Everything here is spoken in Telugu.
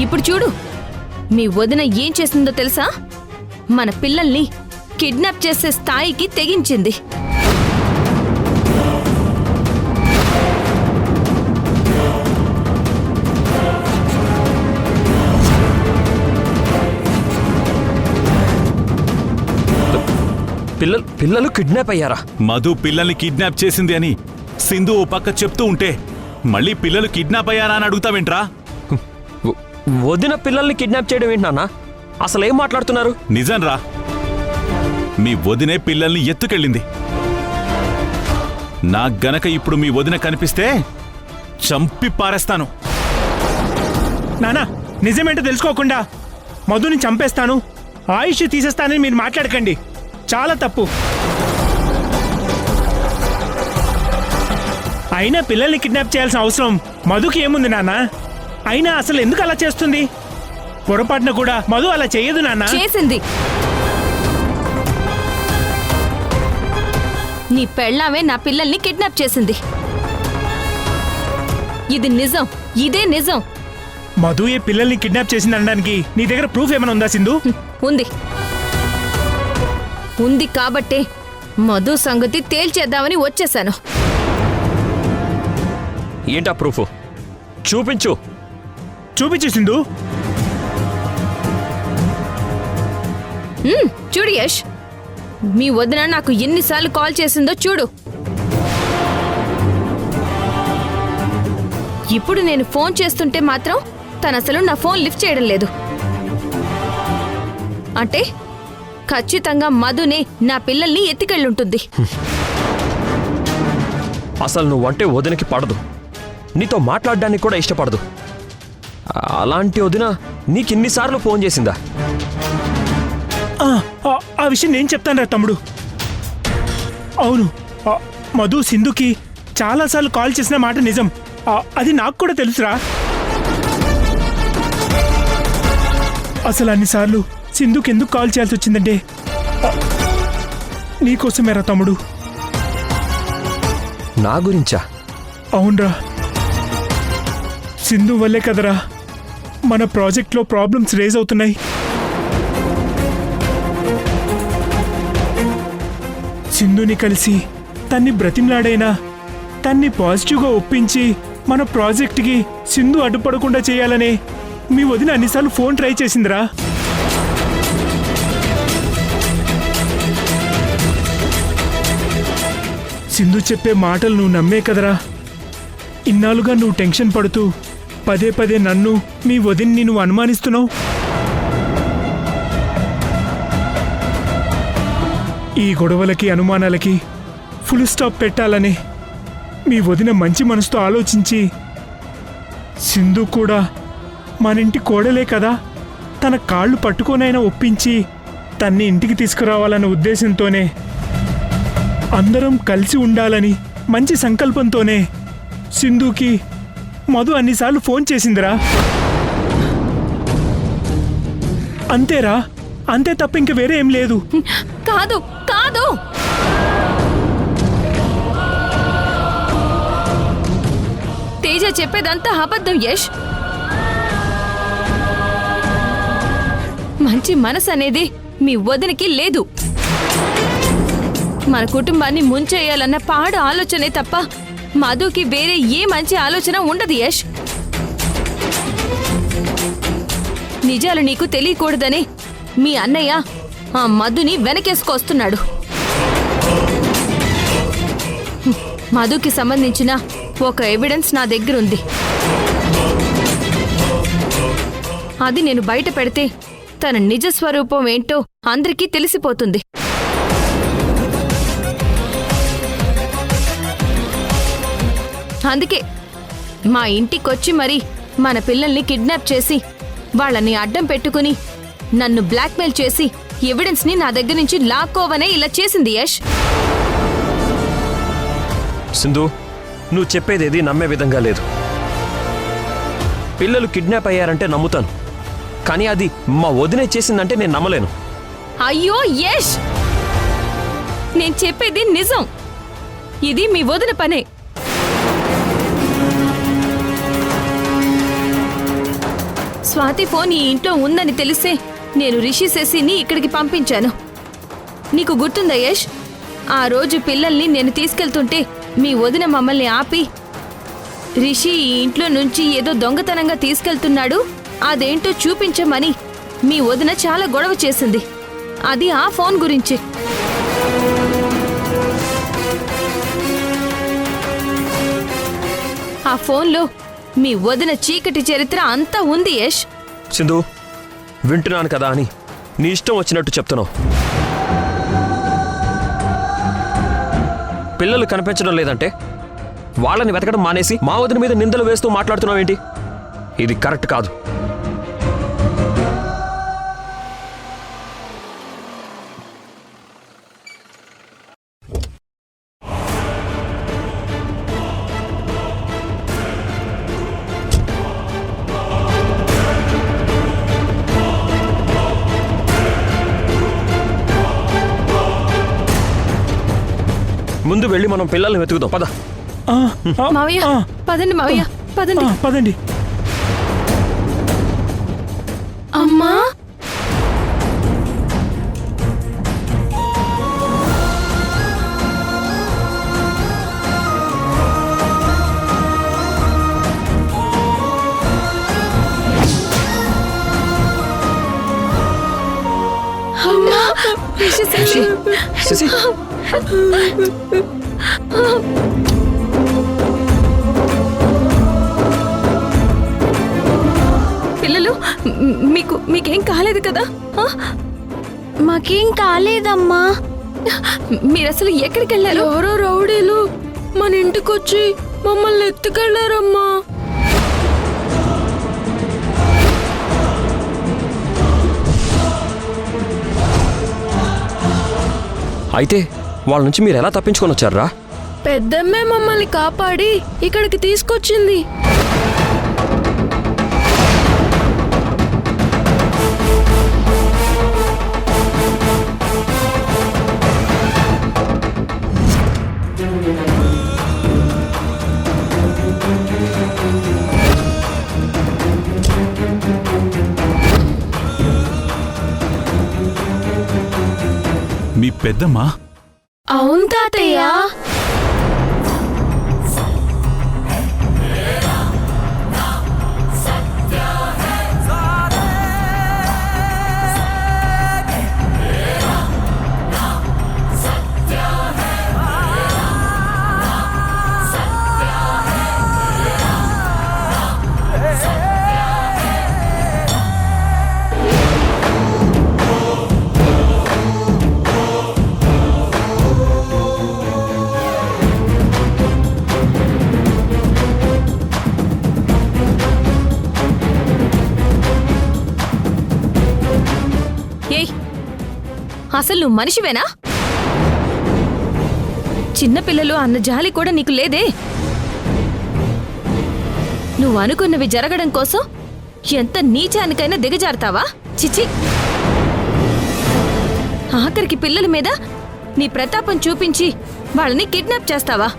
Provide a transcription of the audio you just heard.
ఇప్పుడు చూడు మీ వదిన ఏం చేసిందో తెలుసా? మన పిల్లల్ని కిడ్నాప్ చేసే స్థాయికి తెగించింది. పిల్లలు కిడ్నాప్ అయ్యారా? మధు పిల్లల్ని కిడ్నాప్ చేసింది అని సింధు ఓ పక్క చెప్తూ ఉంటే మళ్ళీ పిల్లలు కిడ్నాప్ అయ్యారా అని అడుగుతావేంట్రా? వదిన పిల్లల్ని కిడ్నాప్ చేయడం ఏంటి నాన్న? అసలేం మాట్లాడుతున్నారు? నిజంరా, మీ వదినే పిల్లల్ని ఎత్తుకెళ్ళింది. నాకు గనక ఇప్పుడు మీ వదిన కనిపిస్తే చంపి పారేస్తాను. నానా, నిజమేంటో తెలుసుకోకుండా మధుని చంపేస్తాను, ఆయుష్ తీసేస్తానని మీరు మాట్లాడకండి. చాలా తప్పు. అయినా పిల్లల్ని కిడ్నాప్ చేయాల్సిన అవసరం మధుకి ఏముంది నాన్న? అయినా అసలు ఎందుకు అలా చేస్తుంది? పొరపాటున కూడా మధు అలా చేయదు నాన్న. చేసింది. నీ పెళ్ళామే నా పిల్లల్ని కిడ్నాప్ చేసింది. ఇది నిజం, ఇదే నిజం. మధు ఏ పిల్లల్ని కిడ్నాప్ చేసింది అనడానికి నీ దగ్గర ప్రూఫ్ ఏమైనా ఉందా సింధు? ఉంది కాబట్టే మధు సంగతి తేల్చేద్దామని వచ్చేశాను. ఏంటా ప్రూఫ్? చూపించు. చూపించు సింధు. చూడు యష్, మీ వదిన నాకు ఎన్నిసార్లు కాల్ చేసిందో చూడు. ఇప్పుడు నేను ఫోన్ చేస్తుంటే మాత్రం తనసలు నా ఫోన్ లిఫ్ట్ చేయడం లేదు. అంటే ఖచ్చితంగా మధునే నా పిల్లల్ని ఎత్తికెళ్ళుంటుంది. అసలు నువ్వంటే వదినకి పడదు, నీతో మాట్లాడడానికి కూడా ఇష్టపడదు. అలాంటి వదిన నీకిన్నిసార్లు ఫోన్ చేసిందా? ఆ విషయం నేను చెప్తాను రా తమ్ముడు. అవును, మధు సింధుకి చాలాసార్లు కాల్ చేసిన మాట నిజం. అది నాకు కూడా తెలుసురా. అసలు అన్నిసార్లు సింధుకి ఎందుకు కాల్ చేయాల్సి వచ్చిందంటే నీకోసమేరా తమ్ముడు. నా గురించా? అవునరా, సింధు వల్లే కదరా మన ప్రాజెక్ట్లో ప్రాబ్లమ్స్ రేజ్ అవుతున్నాయి. సింధుని కలిసి తన్ని బ్రతిమలాడైనా తన్ని పాజిటివ్గా ఒప్పించి మన ప్రాజెక్ట్కి సింధు అడ్డుపడకుండా చేయాలనే మీ వదిన అన్నిసార్లు ఫోన్ ట్రై చేసిందిరా. సింధు చెప్పే మాటలు నువ్వు నమ్మే కదరా ఇన్నాళ్ళుగా నువ్వు టెన్షన్ పడుతూ పదే పదే నన్ను మీ వదిన్ని నువ్వు అనుమానిస్తున్నావు. ఈ గొడవలకి అనుమానాలకి ఫుల్ స్టాప్ పెట్టాలని మీ వదిన మంచి మనసుతో ఆలోచించి సింధు కూడా మనింటి కోడలే కదా, తన కాళ్ళు పట్టుకోనైనా ఒప్పించి తన్ని ఇంటికి తీసుకురావాలన్న ఉద్దేశంతోనే, అందరం కలిసి ఉండాలని మంచి సంకల్పంతోనే సింధుకి మధు అన్నిసార్లు ఫోన్ చేసిందిరా. అంతేరా, అంతే తప్ప ఇంక వేరే ఏం లేదు. కాదు కాదు, తేజ చెప్పేదంతా అబద్ధం యష్. మంచి మనసు అనేది మీ వదినకి లేదు. మన కుటుంబాన్ని ముంచేయాలన్న పాడు ఆలోచనే తప్ప మధుకి వేరే ఏ మంచి ఆలోచన ఉండదు యష్. నిజాలు నీకు తెలియకూడదని మీ అన్నయ్య ఆ మధుని వెనకేసుకొస్తున్నాడు. మధుకి సంబంధించిన ఒక ఎవిడెన్స్ నా దగ్గరుంది. అది నేను బయట పెడితే తన నిజ స్వరూపం ఏంటో అందరికీ తెలిసిపోతుంది. అందుకే మా ఇంటికొచ్చి మరి మన పిల్లల్ని కిడ్నాప్ చేసి వాళ్ళని అడ్డం పెట్టుకుని నన్ను బ్లాక్మెయిల్ చేసి ఎవిడెన్స్ ని నా దగ్గర నుంచి లాక్కోవనే ఇలా చేసింది యష్. సింధు, నువ్వు చెప్పేదేది నమ్మే విధంగా లేదు. పిల్లలు కిడ్నాప్ అయ్యారంటే నమ్ముతాను, కానీ అది మా వదినే చేసిందంటే నేను నమ్మలేను. అయ్యో యష్, నేను చెప్పేది నిజం. ఇది మీ వదిన పనే. స్వాతి ఫోన్ ఈ ఇంట్లో ఉందని తెలిసే నేను రిషి శశిని ఇక్కడికి పంపించాను. నీకు గుర్తుందా యష్? ఆ రోజు పిల్లల్ని నేను తీసుకెళ్తుంటే మీ వదిన మమ్మల్ని ఆపి రిషి ఈ ఇంట్లో నుంచి ఏదో దొంగతనంగా తీసుకెళ్తున్నాడు, అదేంటో చూపించమని మీ వదిన చాలా గొడవ చేసింది. అది ఆ ఫోన్ గురించి. ఆ ఫోన్లో మీ వదిన చీకటి చరిత్ర అంతా ఉంది యష్. సింధు, వింటున్నాను కదా అని నీ ఇష్టం వచ్చినట్టు చెప్తున్నావు. పిల్లలు కనిపించడం లేదంటే వాళ్ళని వెతకడం మానేసి మా వదిన మీద నిందలు వేస్తూ మాట్లాడుతున్నావేంటి? ఇది కరెక్ట్ కాదు. ముందు వెళ్ళి మనం పిల్లల్ని వెతుకుదాం, పద. మావయ్య పదండి, మావయ్య పదండి. పదండి. అమ్మా, అమ్మా, శశి, శశి, పిల్లలు మీకేం కాలేదు కదా? మాకేం కాలేదమ్మా. మీరసలు ఎక్కడికి వెళ్ళారు? ఎవరో రౌడీలు మన ఇంటికొచ్చి మమ్మల్ని ఎత్తుకెళ్లారమ్మా. అయితే వాళ్ళ నుంచి మీరు ఎలా తప్పించుకొని వచ్చారా? పెద్దమ్మే మమ్మల్ని కాపాడి ఇక్కడికి తీసుకొచ్చింది. మీ పెద్దమ్మా? అవును తాతయ్య. అసలు నువ్వు మనిషివేనా? చిన్నపిల్లలు అన్న జాలి కూడా నీకు లేదే. నువ్వు అనుకున్నవి జరగడం కోసం ఎంత నీచానికైనా దిగజారుతావా? చిచి, ఆఖరికి పిల్లల మీద నీ ప్రతాపం చూపించి వాళ్ళని కిడ్నాప్ చేస్తావా?